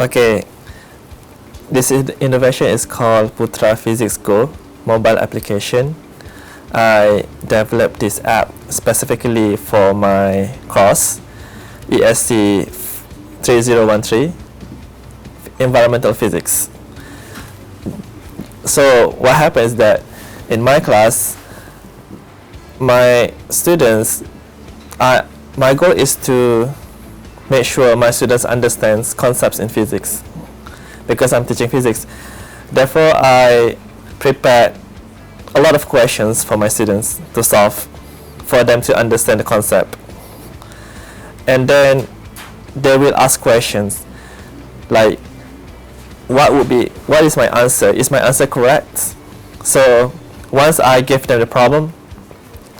Okay, this innovation is called PUTRAFIZIK Go mobile application. I developed this app specifically for my course, ESC 3013, Environmental Physics. So what happens is that in my class, my students, my goal is to make sure my students understand concepts in physics, because I'm teaching physics. Therefore, I prepared a lot of questions for my students to solve, for them to understand the concept. And then they will ask questions like, what is my answer? Is my answer correct? So once I give them the problem,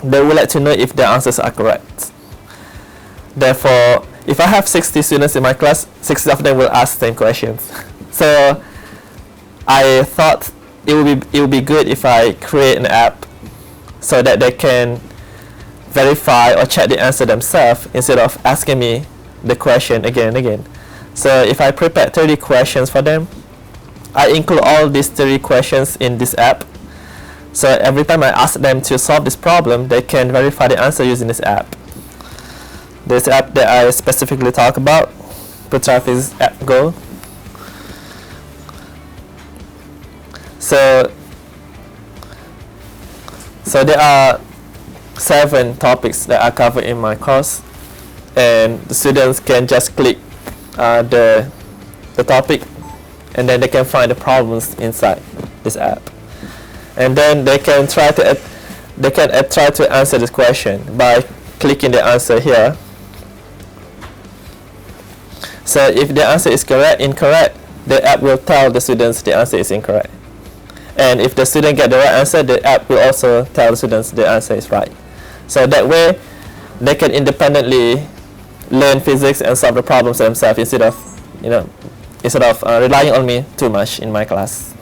they will let you know if their answers are correct. Therefore, if I have 60 students in my class, 60 of them will ask the same questions. So I thought it would be good if I create an app so that they can verify or check the answer themselves instead of asking me the question again and again. So if I prepare 30 questions for them, I include all these 30 questions in this app. So every time I ask them to solve this problem, they can verify the answer using this app. This app that I specifically talk about, PUTRAFIZIK Go. So there are 7 topics that I cover in my course, and the students can just click the topic, and then they can find the problems inside this app, and then they can try to answer this question by clicking the answer here. So if the answer is incorrect, the app will tell the students the answer is incorrect. And if the student get the right answer, the app will also tell the students the answer is right. So that way, they can independently learn physics and solve the problems themselves instead of relying on me too much in my class.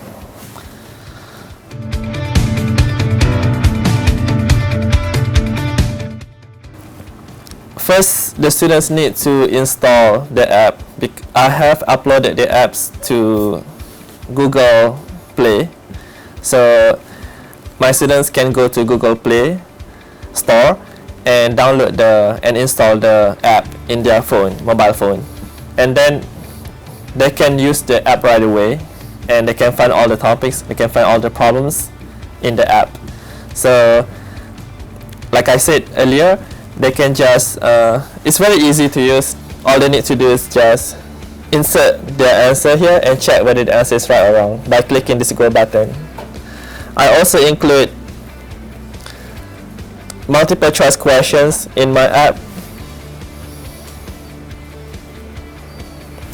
First, the students need to install the app. I have uploaded the apps to Google Play. So my students can go to Google Play Store and download and install the app in their mobile phone. And then they can use the app right away, and they can find all the topics, they can find all the problems in the app. So like I said earlier, they can just, it's very easy to use. All they need to do is just insert their answer here and check whether the answer is right or wrong by clicking this Go button. I also include multiple choice questions in my app,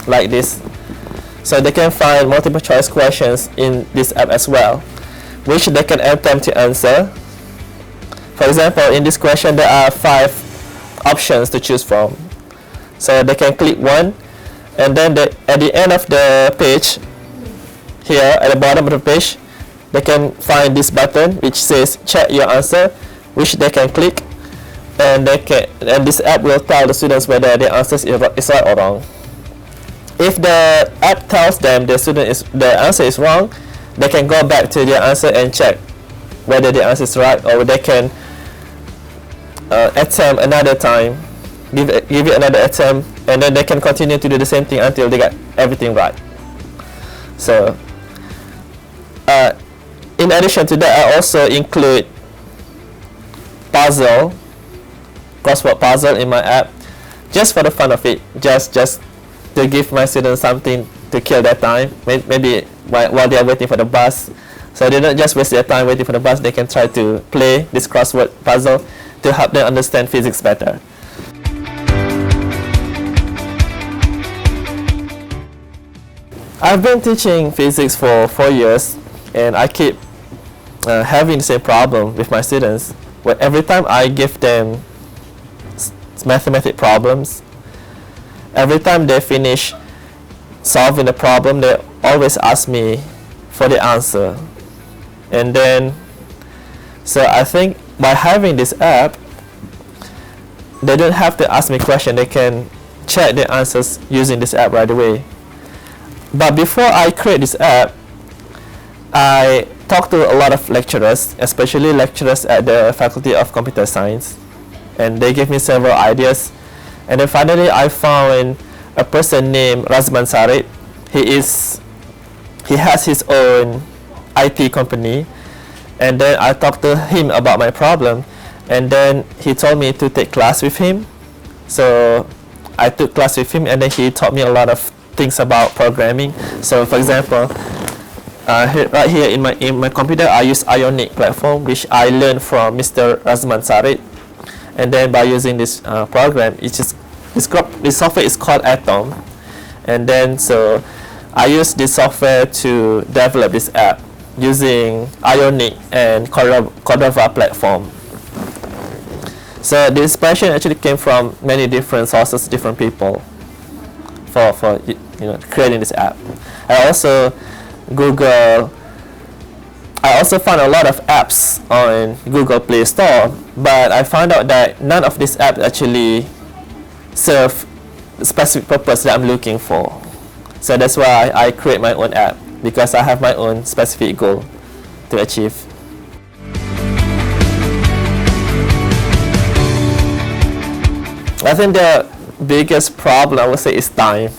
like this. So they can find multiple choice questions in this app as well, which they can attempt to answer. For example, in this question there are 5 options to choose from. So they can click one, and then at the end of the page, here at the bottom of the page, they can find this button which says check your answer, which they can click, and this app will tell the students whether the answer is right or wrong. If the app tells them the answer is wrong, they can go back to their answer and check whether the answer is right, or they can attempt another time, give it another attempt, and then they can continue to do the same thing until they get everything right. So in addition to that, I also include crossword puzzle in my app, just for the fun of it, just to give my students something to kill their time, maybe while they are waiting for the bus. So they don't just waste their time waiting for the bus, they can try to play this crossword puzzle to help them understand physics better. I've been teaching physics for 4 years, and I keep having the same problem with my students, where every time I give them mathematical problems, every time they finish solving the problem, they always ask me for the answer. And then, so I think by having this app, they don't have to ask me questions, they can check the answers using this app right away. But before I create this app, I talked to a lot of lecturers, especially lecturers at the Faculty of Computer Science, and they gave me several ideas. And then finally I found a person named Razman Sarit. He has his own IT company, and then I talked to him about my problem, and then he told me to take class with him. So I took class with him, and then he taught me a lot of things about programming. So for example, right here in my computer, I use Ionic platform, which I learned from Mr. Razman Sarit. And then by using this program, this software is called Atom. And then so I use this software to develop this app using Ionic and Cordova platform. So the inspiration actually came from many different sources, different people, for creating this app. I also found a lot of apps on Google Play Store, but I found out that none of these apps actually serve the specific purpose that I'm looking for. So that's why I create my own app, because I have my own specific goal to achieve. I think the biggest problem, I would say, is time,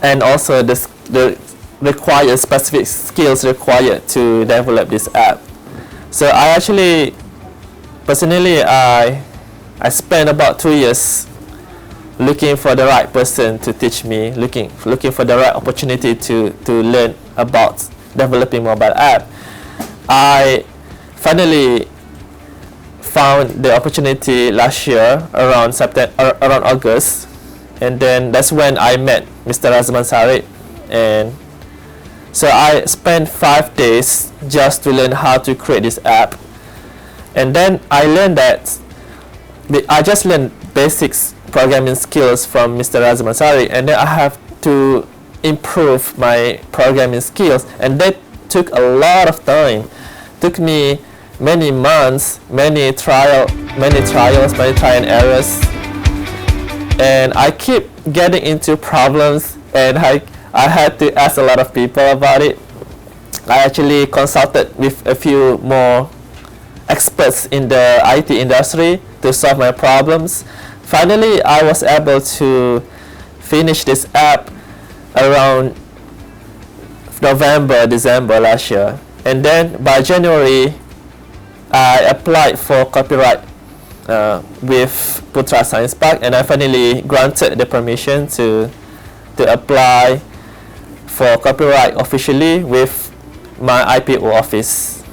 and also the required specific skills required to develop this app. So I actually, personally, I spent about 2 years looking for the right person to teach me, looking for the right opportunity to learn about developing mobile app. I finally found the opportunity last year around August, and then that's when I met Mr. Razman Sarit, and so I spent 5 days just to learn how to create this app. And then I learned that I just learned basics programming skills from Mr. Razman Sarit, and then I have to improve my programming skills, and that took a lot of time. Took me many months, many trials, many trial and errors, and I keep getting into problems, and I had to ask a lot of people about it. I actually consulted with a few more experts in the IT industry to solve my problems. Finally, I was able to finish this app around November, December last year. And then by January, I applied for copyright with Putra Science Park, and I finally granted the permission to apply for copyright officially with my IPO office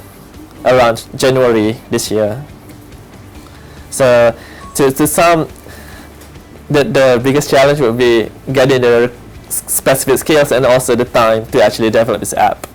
around January this year. So to sum, the biggest challenge would be getting the specific skills and also the time to actually develop this app.